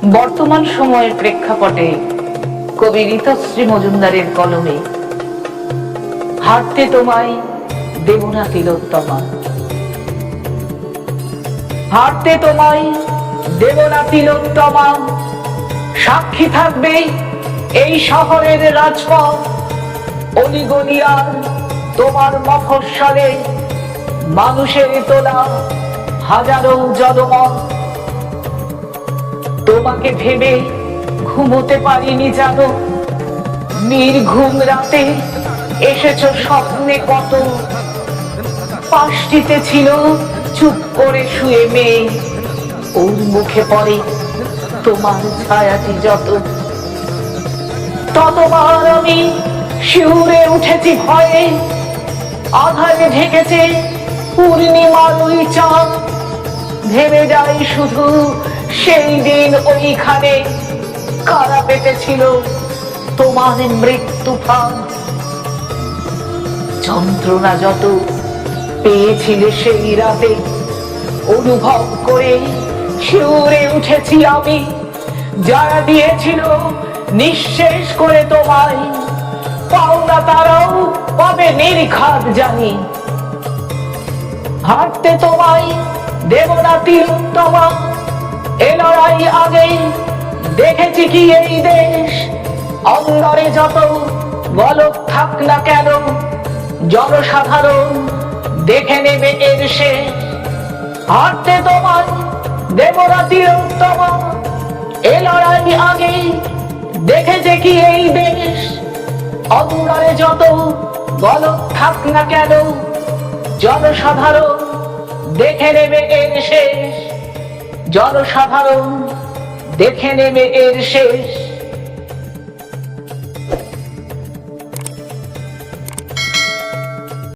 বর্তমান সময়ের প্রেক্ষাপটে কবি ঋতশ্রী মজুমদারের কলমে হাঁটতে তোমায় দেব না তিলোত্তমা, হাঁটতে তোমায় দেব না তিলোত্তমা, সাক্ষী থাকবে এই শহরের রাজপথ, অলিগলিয়ার তোমার মফস্বলে মানুষের তোলা হাজারো জনমত। তোমাকে ভেবে ঘুমোতে পারিনি জানো, নির্ঘুম রাতে এসেছো স্বপ্নে কত, পাশটিতে ছিল চুপ করে শুয়ে মেয়ে, ওর মুখে পড়ে তোমার ছায়াটি যত। ততবার আমি শিউরে উঠেছি ভয়ে, আধারে ঢেকেছে পূর্ণিমার ওই চাঁদ, ভেবে যাই শুধু সেই দিন ওইখানে কারা পেতেছিল তোমার মৃত্যু ফাঁদ। যন্ত্রণা যত পেয়েছিলে সেই রাতে, অনুভব করে শিউরে উঠেছি আমি, যারা দিয়েছিল নিঃশেষ করে তোমায়, পাওনা তারাও পাবে নির্ঘাত জানি। হাঁটতে তোমায় দেব না তিলোত্তমা, এ লড়াই আগে দেখেছি কি এই দেশ, অন্দরে যত গলক থাক না কেন, জনসাধারণ দেখে নেবে এর শেষ। হাঁটতে তোমায় দেব না তিলোত্তমা, এ লড়াই আগে দেখেছে কি এই দেশ, অন্দরে যত গলক থাক না কেন, জনসাধারণ দেখে নেবে এর শেষ, জনসাধারণ দেখে নেবে এর শেষ।